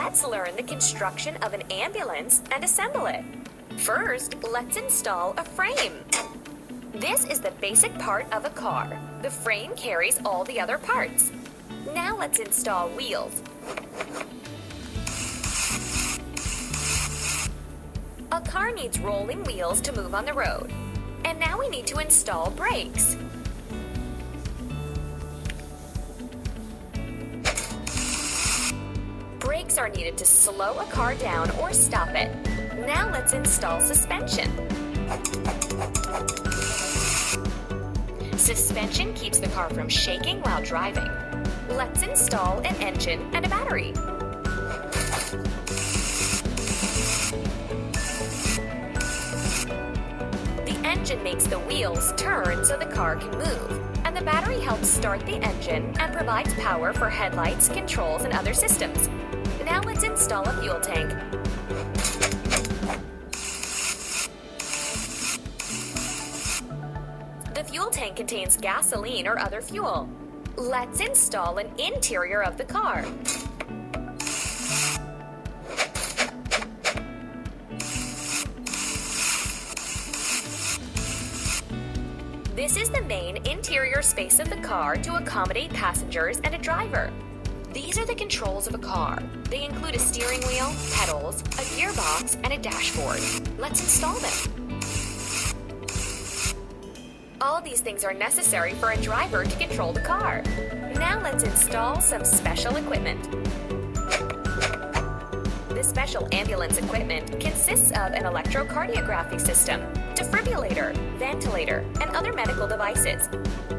Let's learn the construction of an ambulance and assemble it. First, let's install a frame. This is the basic part of a car. The frame carries all the other parts. Now let's install wheels. A car needs rolling wheels to move on the road. And now we need to install brakes. Brakes are needed to slow a car down or stop it. Now let's install suspension. Suspension keeps the car from shaking while driving. Let's install an engine and a battery. The engine makes the wheels turn so the car can move, and the battery helps start the engine and provides power for headlights, controls, and other systems. Now let's install a fuel tank. The fuel tank contains gasoline or other fuel. Let's install an interior of the car. This is the main interior space of the car to accommodate passengers and a driver. These are the controls of a car. They include a steering wheel, pedals, a gearbox, and a dashboard. Let's install them. All these things are necessary for a driver to control the car. Now let's install some special equipment. The special ambulance equipment consists of an electrocardiography system, defibrillator, ventilator, and other medical devices.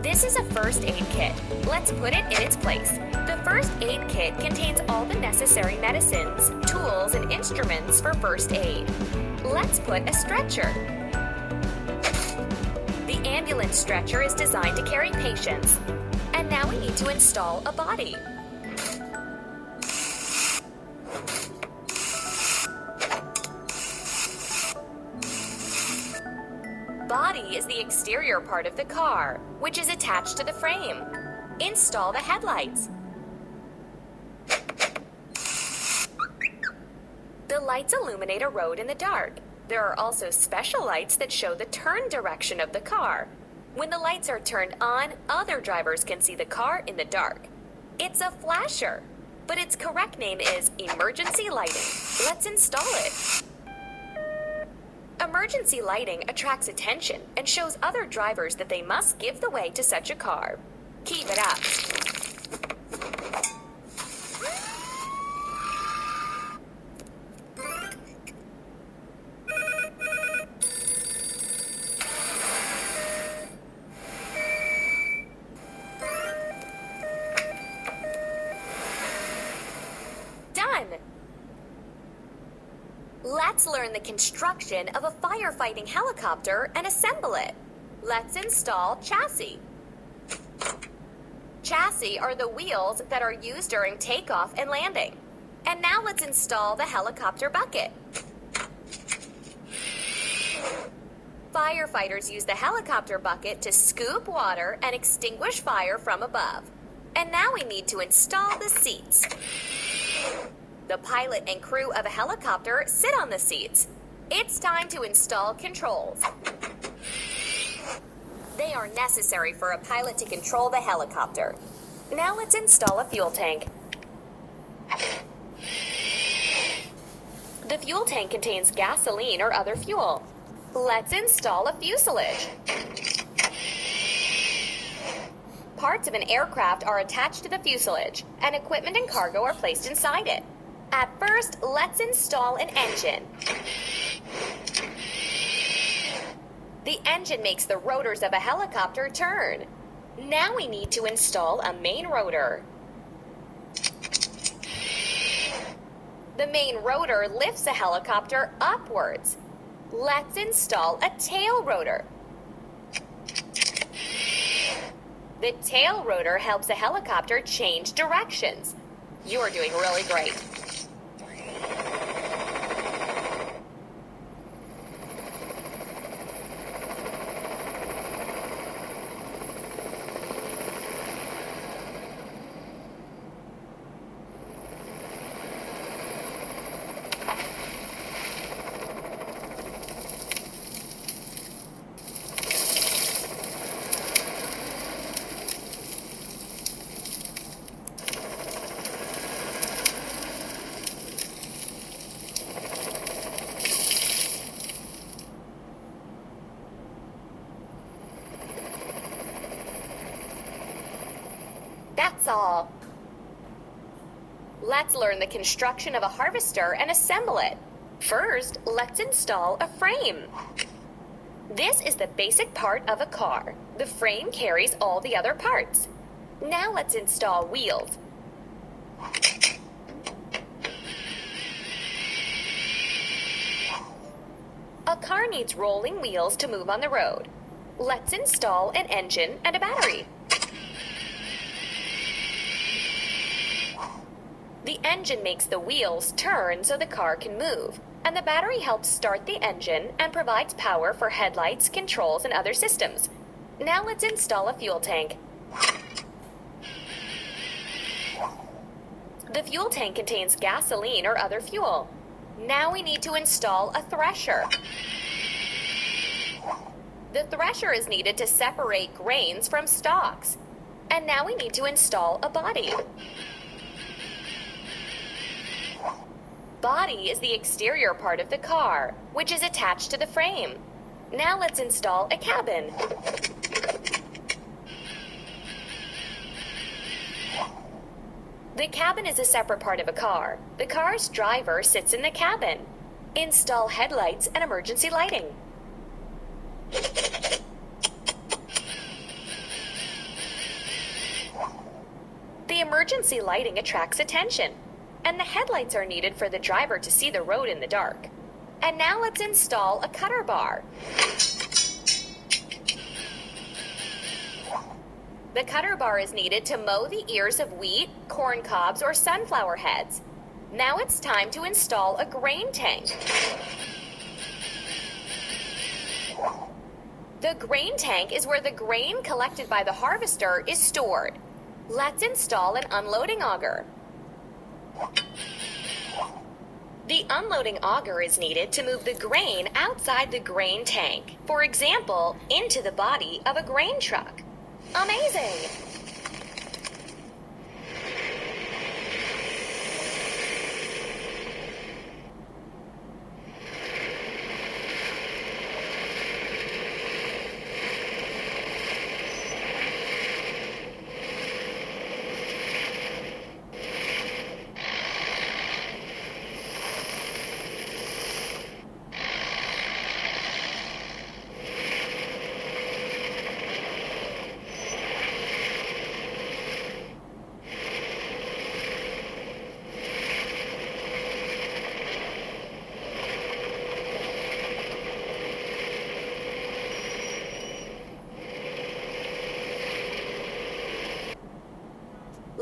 This is a first aid kit. Let's put it in its place. The first aid kit contains all the necessary medicines, tools, and instruments for first aid. Let's put a stretcher. The ambulance stretcher is designed to carry patients. And now we need to install a body. Body is the exterior part of the car, which is attached to the frame. Install the headlights. The lights illuminate a road in the dark. There are also special lights that show the turn direction of the car. When the lights are turned on, other drivers can see the car in the dark. It's a flasher, but its correct name is emergency lighting. Let's install it. Emergency lighting attracts attention and shows other drivers that they must give the way to such a car. Keep it up. Done! Let's learn the construction of a firefighting helicopter and assemble it. Let's install chassis. Chassis are the wheels that are used during takeoff and landing. And now let's install the helicopter bucket. Firefighters use the helicopter bucket to scoop water and extinguish fire from above. And now we need to install the seats. The pilot and crew of a helicopter sit on the seats. It's time to install controls. They are necessary for a pilot to control the helicopter. Now let's install a fuel tank. The fuel tank contains gasoline or other fuel. Let's install a fuselage. Parts of an aircraft are attached to the fuselage, and equipment and cargo are placed inside it. At first, let's install an engine. The engine makes the rotors of a helicopter turn. Now we need to install a main rotor. The main rotor lifts a helicopter upwards. Let's install a tail rotor. The tail rotor helps a helicopter change directions. You're doing really great. all. Let's learn the construction of a harvester and assemble it. First, let's install a frame. This is the basic part of a car. The frame carries all the other parts. Now let's install wheels. A car needs rolling wheels to move on the road. Let's install an engine and a battery. The engine makes the wheels turn so the car can move, and the battery helps start the engine and provides power for headlights, controls, and other systems. Now let's install a fuel tank. The fuel tank contains gasoline or other fuel. Now we need to install a thresher. The thresher is needed to separate grains from stalks. And now we need to install a body. Body is the exterior part of the car, which is attached to the frame. Now let's install a cabin. The cabin is a separate part of a car. The car's driver sits in the cabin. Install headlights and emergency lighting. The emergency lighting attracts attention, and the headlights are needed for the driver to see the road in the dark. And now let's install a cutter bar. The cutter bar is needed to mow the ears of wheat, corn cobs, or sunflower heads. Now it's time to install a grain tank. The grain tank is where the grain collected by the harvester is stored. Let's install an unloading auger. The unloading auger is needed to move the grain outside the grain tank, for example, into the body of a grain truck. Amazing!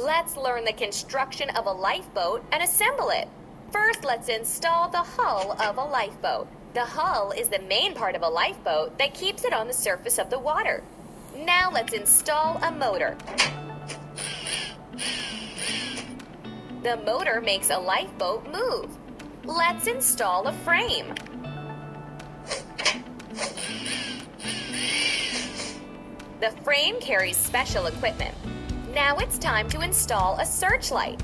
Let's learn the construction of a lifeboat and assemble it. First, let's install the hull of a lifeboat. The hull is the main part of a lifeboat that keeps it on the surface of the water. Now let's install a motor. The motor makes a lifeboat move. Let's install a frame. The frame carries special equipment. Now it's time to install a searchlight.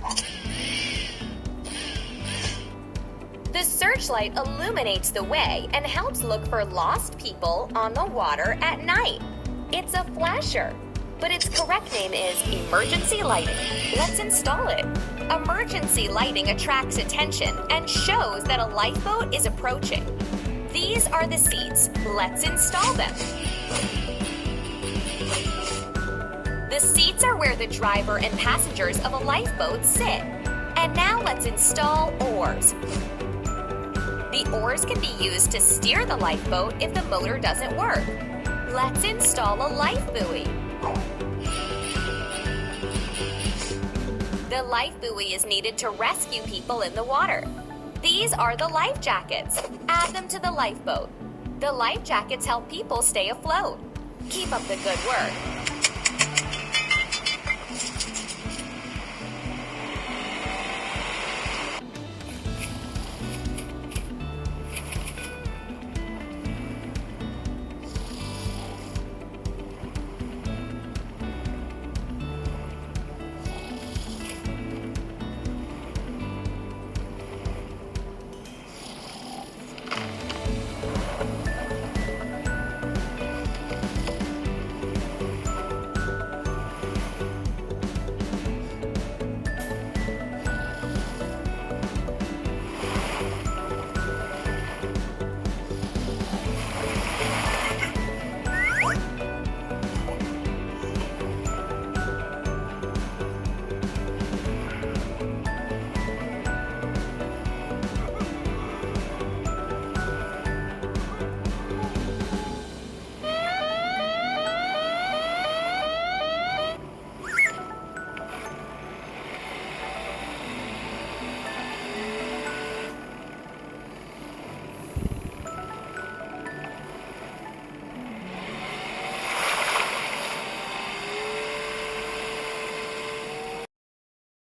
The searchlight illuminates the way and helps look for lost people on the water at night. It's a flasher, but its correct name is emergency lighting. Let's install it. Emergency lighting attracts attention and shows that a lifeboat is approaching. These are the seats. Let's install them. The seats are where the driver and passengers of a lifeboat sit. And now let's install oars. The oars can be used to steer the lifeboat if the motor doesn't work. Let's install a life buoy. The life buoy is needed to rescue people in the water. These are the life jackets. Add them to the lifeboat. The life jackets help people stay afloat. Keep up the good work.